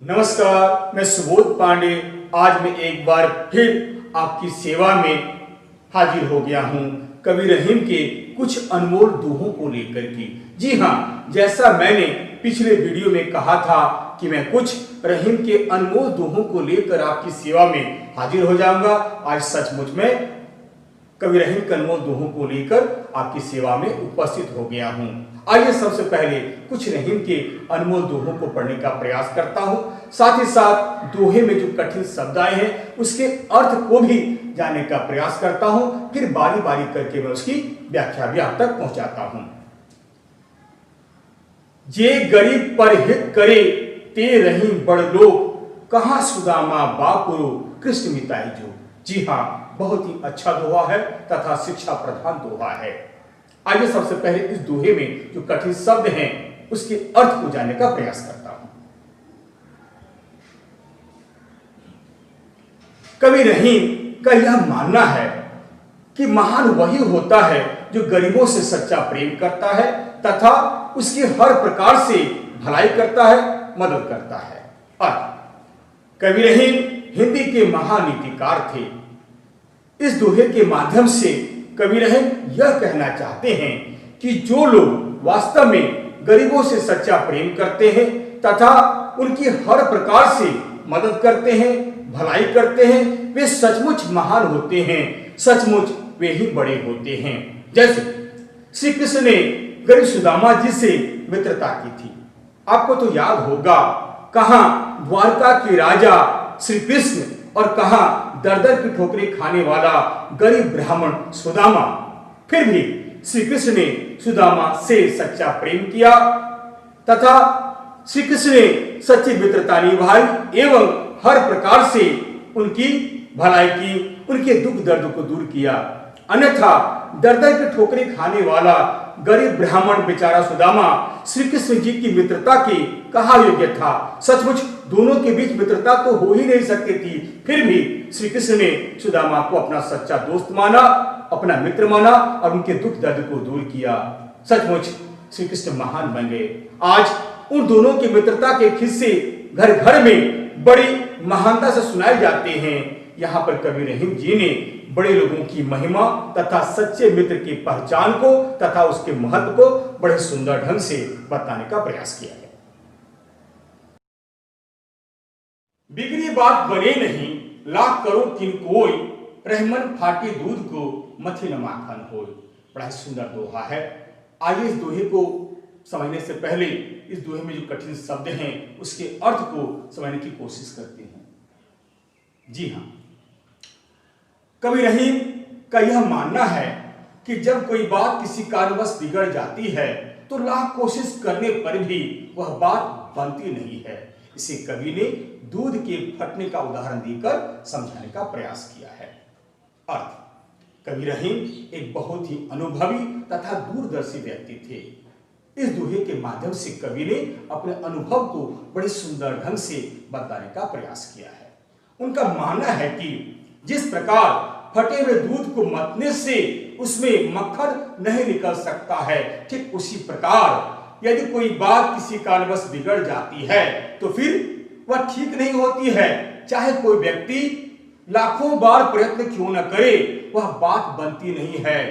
नमस्कार, मैं सुबोध पांडे आज मैं एक बार फिर आपकी सेवा में हाजिर हो गया हूं कवि रहीम के कुछ अनमोल दोहों को लेकर के। जी हाँ, जैसा मैंने पिछले वीडियो में कहा था कि मैं कुछ रहीम के अनमोल दोहों को लेकर आपकी सेवा में हाजिर हो जाऊंगा। आज सचमुच में कवि रहीम के अनमोल दोहों को लेकर आपकी सेवा में उपस्थित हो गया हूं। आइए सबसे पहले कुछ रहीम के अनमोल दोहों को पढ़ने का प्रयास करता हूं, साथ ही साथ दोहे में जो कठिन शब्द आए हैं उसके अर्थ को भी जानने का प्रयास करता हूं, फिर बारी बारी करके मैं उसकी व्याख्या भी आप तक पहुंचाता हूं। जे गरीब पर हित करे ते रहीम बड़ लोग, कहां सुदामा बापुरु कृष्ण मिताई जो। जी हाँ, बहुत ही अच्छा दोहा है तथा शिक्षा प्रधान दोहा है। आइए सबसे पहले इस दोहे में जो कठिन शब्द हैं उसके अर्थ को जानने का प्रयास करता हूं। कवि रहीम का यह मानना है कि महान वही होता है जो गरीबों से सच्चा प्रेम करता है तथा उसकी हर प्रकार से भलाई करता है, मदद करता है। अर्थ, कवि रहीम हिंदी के महानीतिकार थे। इस दोहे के माध्यम से कवि रहीम यह कहना चाहते हैं कि जो लोग वास्तव में गरीबों से सच्चा प्रेम करते हैं तथा उनकी हर प्रकार से मदद करते हैं, भलाई करते हैं, वे सचमुच महान होते हैं, सचमुच वे ही बड़े होते हैं। जैसे श्री कृष्ण ने गरीब सुदामा जी से मित्रता की थी। आपको तो याद होगा, कहां द्वारका के राजा श्री कृष्ण और कहां दर दर की ठोकरें खाने वाला गरीब ब्राह्मण सुदामा। फिर भी श्री कृष्ण ने सुदामा से सच्चा प्रेम किया तथा श्री कृष्ण ने सच्ची मित्रता निभाई एवं हर प्रकार से उनकी भलाई की, उनके दुख दर्द को दूर किया। अन्यथा दर दर की ठोकरें खाने वाला गरीब ब्राह्मण बेचारा सुदामा श्री कृष्ण जी की मित्रता की कहा योग्य था। सचमुच दोनों के बीच मित्रता तो हो ही नहीं सकती थी, फिर भी श्री कृष्ण ने सुदामा को अपना सच्चा दोस्त माना, अपना मित्र माना और उनके दुख दर्द को दूर किया। सचमुच श्री कृष्ण महान बन गए। आज उन दोनों की मित्रता के किस्से घर घर में बड़ी महानता से सुनाए जाते हैं। यहाँ पर कवि रहीम जी ने बड़े लोगों की महिमा तथा सच्चे मित्र की पहचान को तथा उसके महत्व को बड़े सुंदर ढंग से बताने का प्रयास किया है। बिगड़ी बात बने नहीं, लाख करो किन कोई, रहमन फाटे दूध को मथी न माखन होय। बड़ा सुंदर दोहा है। आइए इस दोहे को समझने से पहले इस दोहे में जो कठिन शब्द हैं उसके अर्थ को समझने की कोशिश करते हैं। जी हाँ, कवि रहीम का यह मानना है कि जब कोई बात किसी कारणवश बिगड़ जाती है तो लाख कोशिश करने पर भी वह बात बनती नहीं है। इसे कवि ने दूध के फटने का उदाहरण देकर समझाने का प्रयास किया है। अर्थ, कवि रहीम एक बहुत ही अनुभवी तथा दूरदर्शी व्यक्ति थे। इस दोहे के माध्यम से कवि ने अपने अनुभव को बड़े सुंदर ढंग से बताने का प्रयास किया है। उनका मानना है कि जिस प्रकार फटे हुए दूध को मथने से उसमें मक्खन नहीं निकल सकता है, ठीक उसी प्रकार यदि कोई बात किसी कारणवश बिगड़ जाती है तो फिर वह ठीक नहीं होती है। चाहे कोई व्यक्ति लाखों बार प्रयत्न क्यों न करे, वह बात बनती नहीं है।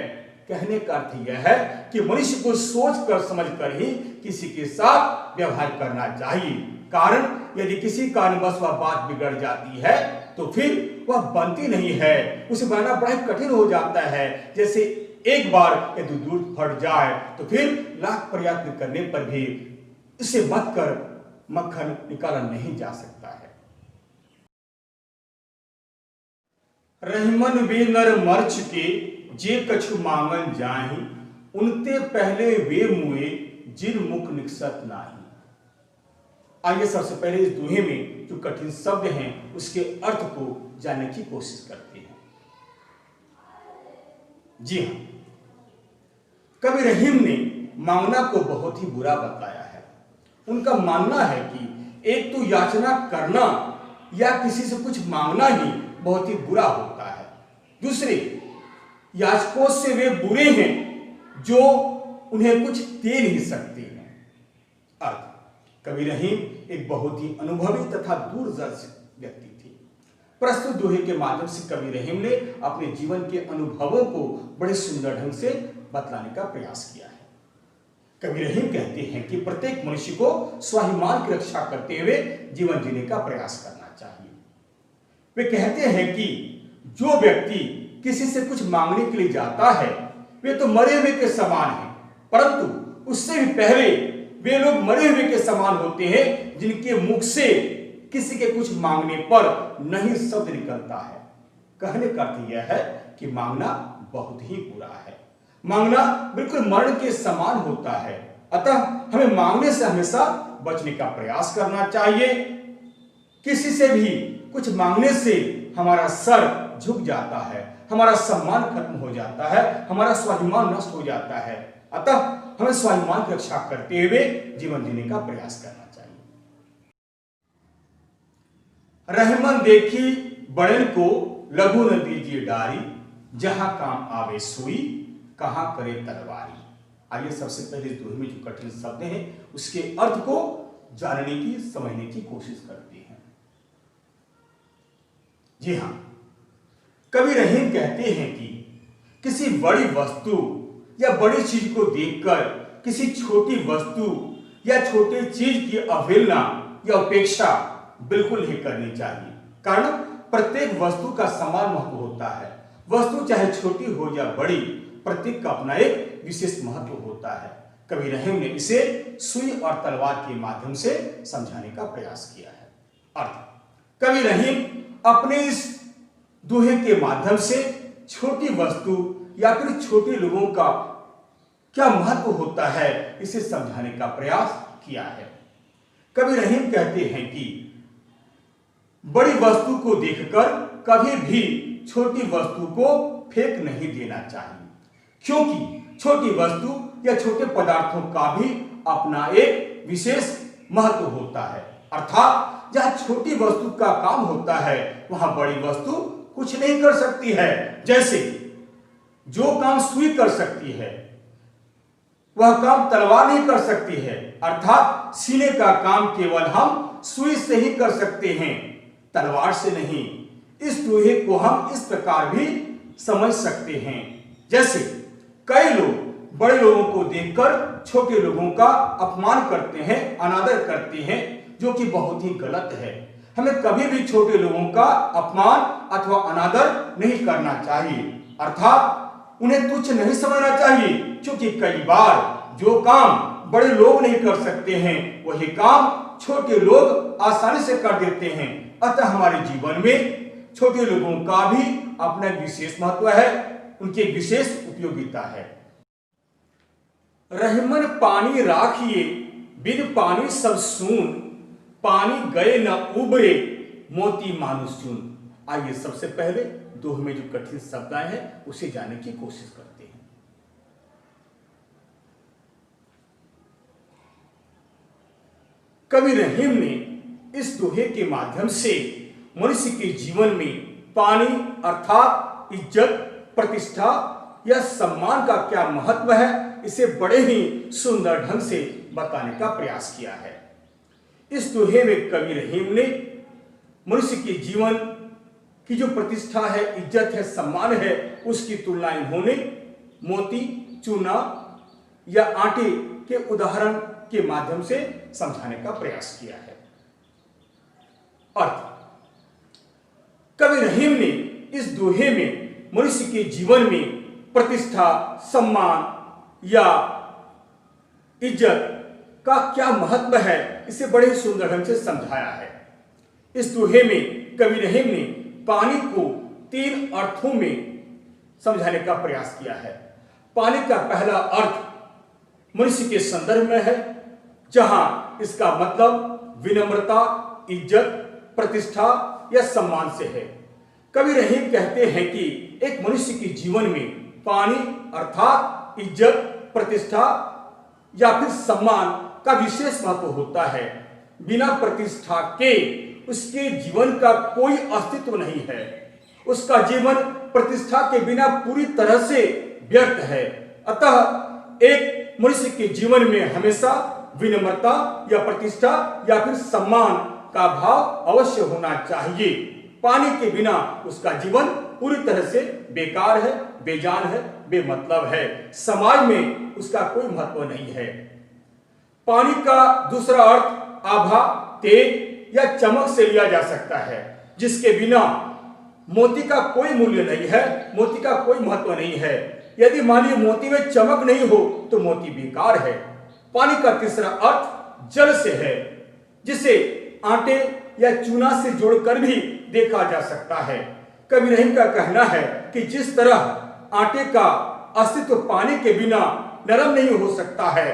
कहने का अर्थ यह है कि मनुष्य को सोच कर समझ कर ही किसी के साथ व्यवहार करना चाहिए। कारण यदि किसी कारणवश वह बात बिगड़ जाती है तो फिर वह बनती नहीं है, उसे बनाना बड़ा कठिन हो जाता है। जैसे एक बार यदि दूध फट जाए तो फिर लाख प्रयत्न करने पर भी इसे मत कर मक्खन निकाला नहीं जा सकता है। रहमन वे नर मर्च के जे कछु मांगन जाहि, उनते पहले वे मुए जिन मुख निकसत नाही। आइए सबसे पहले इस दोहे में जो कठिन शब्द हैं उसके अर्थ को जानने की कोशिश करते हैं। जी हाँ, कवि रहीम ने मांगना को बहुत ही बुरा बताया है। उनका मानना है कि एक तो याचना करना या किसी से कुछ मांगना ही बहुत ही बुरा होता है। दूसरे, याचकों से वे बुरे हैं जो उन्हें कुछ दे नहीं सकते हैं। अर्थ, कवि रहीम एक बहुत ही अनुभवी तथा दूरदर्शी व्यक्ति थे। प्रस्तुत दोहे के माध्यम से कवि रहीम ने अपने जीवन के अनुभवों को बड़े सुंदर ढंग से बतलाने का प्रयास किया है। कवि रहीम कहते हैं कि प्रत्येक मनुष्य को स्वाभिमान की रक्षा करते हुए जीवन जीने का प्रयास करना चाहिए। वे कहते हैं कि जो व्यक्ति किसी से कुछ मांगने के लिए जाता है वे तो मरे हुए के समान हैं, परंतु उससे भी पहले वे लोग मरे हुए के समान होते हैं जिनके मुख से किसी के कुछ मांगने पर नहीं शब्द निकलता है। कहने का अर्थ यह है कि मांगना बहुत ही बुरा है, मांगना बिल्कुल मरण के समान होता है। अतः हमें मांगने से हमेशा बचने का प्रयास करना चाहिए। किसी से भी कुछ मांगने से हमारा सर झुक जाता है, हमारा सम्मान खत्म हो जाता है, हमारा स्वाभिमान नष्ट हो जाता है। अतः हमें स्वाभिमान की रक्षा करते हुए जीवन जीने का प्रयास करना चाहिए। रहमन देखी बड़न को लघु न दीजिए डारी, जहां काम आवे सुई कहां करे तलवारी। आइए सबसे पहले इस दोहे में जो कठिन शब्द हैं उसके अर्थ को जानने की समझने की कोशिश करते हैं। जी हां, कवि रहीम कहते हैं कि किसी बड़ी वस्तु या बड़ी चीज को देखकर किसी छोटी वस्तु या छोटी चीज की अवहेलना या उपेक्षा बिल्कुल नहीं करनी चाहिए, कारण प्रत्येक वस्तु का समान महत्व होता है। वस्तु चाहे छोटी हो या बड़ी, प्रत्येक का अपना एक विशेष महत्व होता है। कवि रहीम ने इसे सुई और तलवार के माध्यम से समझाने का प्रयास किया है। अर्थ, कवि रहीम अपने इस दोहे के माध्यम से छोटी वस्तु या फिर छोटे लोगों का क्या महत्व होता है इसे समझाने का प्रयास किया है। कवि रहीम कहते हैं कि बड़ी वस्तु को देखकर कभी भी छोटी वस्तु को फेंक नहीं देना चाहिए, क्योंकि छोटी वस्तु या छोटे पदार्थों का भी अपना एक विशेष महत्व होता है। अर्थात जहां छोटी वस्तु का काम होता है वहां बड़ी वस्तु कुछ नहीं कर सकती है। जैसे जो काम सुई कर सकती है वह काम तलवार नहीं कर सकती है, अर्थात सीने का काम केवल हम सुई से ही कर सकते हैं, तलवार से नहीं। इस दोहे को हम इस प्रकार भी समझ सकते हैं, जैसे कई लोग बड़े लोगों को देखकर छोटे लोगों का अपमान करते हैं, अनादर करते हैं, जो कि बहुत ही गलत है। हमें कभी भी छोटे लोगों का अपमान अथवा अनादर नहीं करना चाहिए, अर्थात उन्हें तुच्छ नहीं समझना चाहिए, क्योंकि कई बार जो काम बड़े लोग नहीं कर सकते हैं वही काम छोटे लोग आसानी से कर देते हैं। अतः हमारे जीवन में छोटे लोगों का भी अपना विशेष महत्व है, उनकी विशेष उपयोगिता है। रहमन पानी राखिए बिन पानी सब सून, पानी गए न उबरे मोती मानुष चून। आइए सबसे पहले दोहे में जो कठिन शब्द आए हैं उसे जानने की कोशिश करते हैं। कवि रहीम ने इस दोहे के माध्यम से मनुष्य के जीवन में पानी अर्थात इज्जत, प्रतिष्ठा या सम्मान का क्या महत्व है इसे बड़े ही सुंदर ढंग से बताने का प्रयास किया है। इस दोहे में कवि रहीम ने मनुष्य के जीवन की जो प्रतिष्ठा है, इज्जत है, सम्मान है, उसकी तुलना इन्होंने मोती, चूना या आटे के उदाहरण के माध्यम से समझाने का प्रयास किया है। अर्थ, कवि रहीम ने इस दोहे में मनुष्य के जीवन में प्रतिष्ठा, सम्मान या इज्जत का क्या महत्व है इसे बड़े ही सुंदर ढंग से समझाया है। इस दोहे में कवि रहीम ने पानी को 3 अर्थों में समझाने का प्रयास किया है। पानी का पहला अर्थ मनुष्य के संदर्भ में है, जहां इसका मतलब विनम्रता, इज्जत, प्रतिष्ठा या सम्मान से है। कवि रहीम कहते हैं कि एक मनुष्य के जीवन में पानी अर्थात इज्जत, प्रतिष्ठा या फिर सम्मान का विशेष महत्व होता है। बिना प्रतिष्ठा के उसके जीवन का कोई अस्तित्व नहीं है। उसका जीवन प्रतिष्ठा के बिना पूरी तरह से व्यर्थ है। अतः एक मनुष्य के जीवन में हमेशा विनम्रता या प्रतिष्ठा या फिर सम्मान का भाव अवश्य होना चाहिए। पानी के बिना उसका जीवन पूरी तरह से बेकार है, बेजान है, बेमतलब है। समाज में उसका कोई महत्व नहीं है। पानी का दूसरा अर्थ आभा, तेज या चमक से लिया जा सकता है, जिसके बिना मोती का कोई मूल्य नहीं है, मोती का कोई महत्व नहीं है। यदि मानिए मोती में चमक नहीं हो तो मोती बेकार है। पानी का तीसरा अर्थ जल से है, जिसे आटे या चूना से जोड़कर भी देखा जा सकता है। कबीर रहीम का कहना है कि जिस तरह आटे का अस्तित्व पानी के बिना नरम नहीं हो सकता है,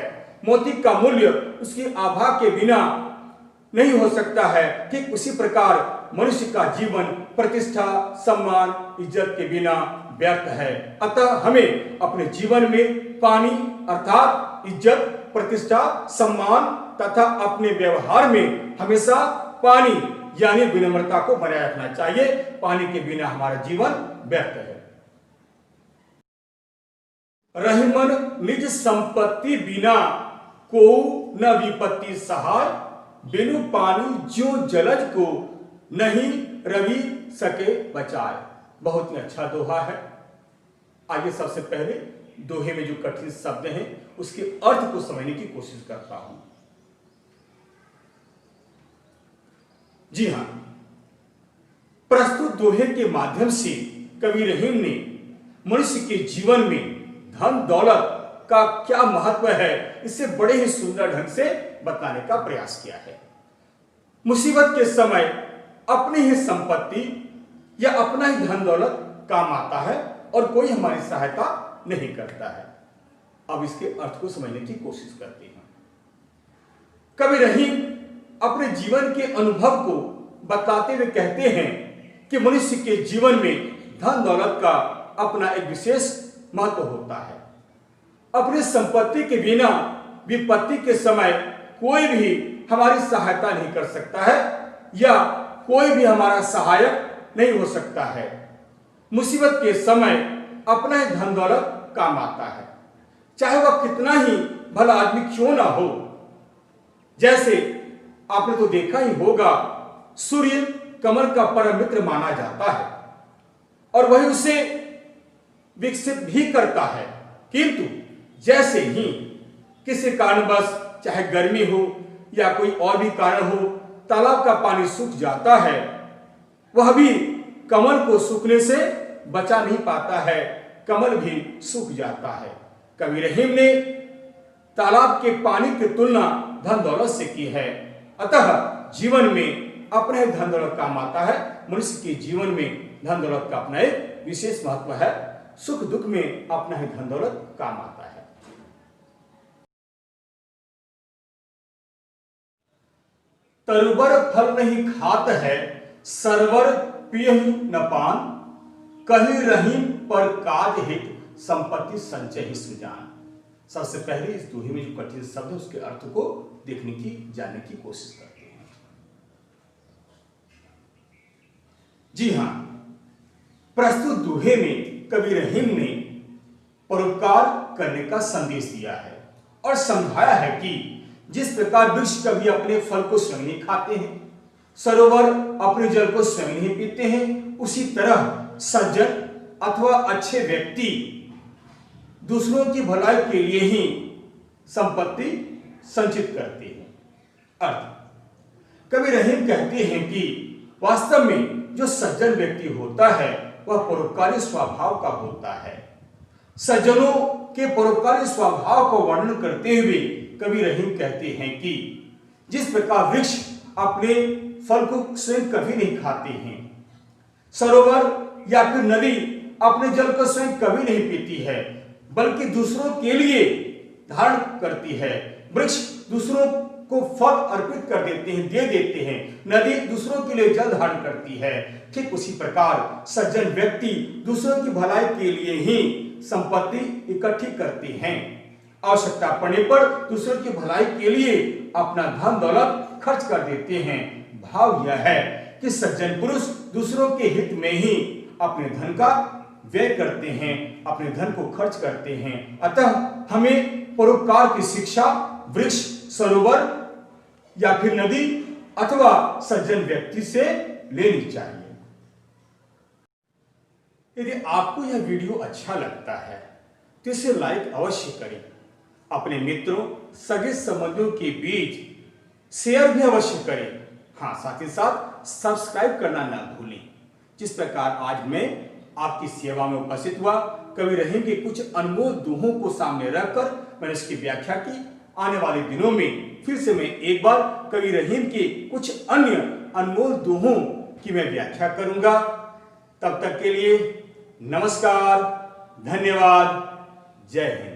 मोती का मूल्य उसकी आभा के बिना नहीं हो सकता है, ठीक उसी प्रकार मनुष्य का जीवन प्रतिष्ठा, सम्मान, इज्जत के बिना व्यर्थ है। अतः हमें अपने जीवन में पानी अर्थात इज्जत, प्रतिष्ठा, सम्मान तथा अपने व्यवहार में हमेशा पानी यानी विनम्रता को बनाए रखना चाहिए। पानी के बिना हमारा जीवन व्यर्थ है। रहीमन निज संपत्ति बिना को न विपत्ति सहाय, बिनु पानी जो जलज को नहीं रवि सके बचाए। बहुत ही अच्छा दोहा है। आइए सबसे पहले दोहे में जो कठिन शब्द हैं उसके अर्थ को समझने की कोशिश करता हूं। जी हां, प्रस्तुत दोहे के माध्यम से कबीर रहीम ने मनुष्य के जीवन में धन दौलत का क्या महत्व है इसे बड़े ही सुंदर ढंग से बताने का प्रयास किया है। मुसीबत के समय अपनी ही संपत्ति या अपना ही धन दौलत काम आता है और कोई हमारी सहायता नहीं करता है। अब इसके अर्थ को समझने की कोशिश करते हैं। कबीर रहीम अपने जीवन के अनुभव को बताते हुए कहते हैं कि मनुष्य के जीवन में धन दौलत का अपना एक विशेष महत्व होता है। अपनी संपत्ति के बिना विपत्ति के समय कोई भी हमारी सहायता नहीं कर सकता है या कोई भी हमारा सहायक नहीं हो सकता है। मुसीबत के समय अपना ही धन दौलत काम आता है, चाहे वह कितना ही भला आदमी क्यों ना हो। जैसे आपने तो देखा ही होगा, सूर्य कमल का परम मित्र माना जाता है और वही उसे विकसित भी करता है, किंतु जैसे ही किसी कारणवश चाहे गर्मी हो या कोई और भी कारण हो तालाब का पानी सूख जाता है, वह भी कमल को सूखने से बचा नहीं पाता है, कमल भी सूख जाता है। कबीर रहीम ने तालाब के पानी की तुलना धन दौलत से की है। अतः जीवन में अपने धन दौलत काम आता है। मनुष्य के जीवन में धन दौलत का अपना एक विशेष महत्व है। सुख दुख में अपना ही धन दौलत काम आता है। तरुबर फल नहीं खात है, सरवर पियहु न पान, कही रहीम पर काज हित, संपत्ति संचय ही सुजान। सबसे पहले इस दोहे में जो कठिन शब्द है उसके अर्थ को देखने की जानने की कोशिश करते हैं। जी हां, प्रस्तुत दोहे में कबीर रहीम ने परोपकार करने का संदेश दिया है और समझाया है कि जिस प्रकार वृक्ष कभी अपने फल को स्वयं नहीं खाते हैं, सरोवर अपने जल को स्वयं नहीं पीते हैं, उसी तरह सज्जन अथवा अच्छे व्यक्ति दूसरों की भलाई के लिए ही संपत्ति संचित करते हैं। अर्थ कबीर रहीम कहते हैं कि वास्तव में जो सज्जन व्यक्ति होता है वह परोपकारी स्वभाव का होता है। सज्जनों के परोपकारी स्वभाव को वर्णन करते हुए कबीर रहीम कहते हैं कि जिस प्रकार वृक्ष अपने फल को स्वयं कभी नहीं खाते हैं, सरोवर या फिर नदी अपने जल को स्वयं कभी नहीं पीती है बल्कि दूसरों के लिए धारण करती है। वृक्ष दूसरों को फल अर्पित कर देते हैं, दे देते हैं। नदी दूसरों के लिए जल धारण करती है। ठीक उसी प्रकार सज्जन व्यक्ति दूसरों की भलाई के लिए ही संपत्ति इकट्ठी करते हैं। आवश्यकता पड़ने पर दूसरों की भलाई के लिए अपना धन दौलत खर्च कर देते हैं। भाव यह है कि सज्जन पुरुष दूसरों के हित में ही अपने धन का व्यय करते हैं, अपने धन को खर्च करते हैं। अतः हमें परोपकार की शिक्षा वृक्ष सरोवर या फिर नदी अथवा सज्जन व्यक्ति से लेनी चाहिए। यदि आपको यह वीडियो अच्छा लगता है तो इसे लाइक अवश्य करें, अपने मित्रों सगे संबंधियों के बीच शेयर भी अवश्य करें। हाँ, साथ ही साथ सब्सक्राइब करना ना भूलें। जिस प्रकार आज मैं आपकी सेवा में उपस्थित हुआ, कवि रहीम के कुछ अनमोल दोहों को सामने रखकर मैंने इसकी व्याख्या की। आने वाले दिनों में फिर से मैं एक बार कवि रहीम के कुछ अन्य अनमोल दोहों की मैं व्याख्या करूंगा। तब तक के लिए नमस्कार, धन्यवाद, जय हिंद।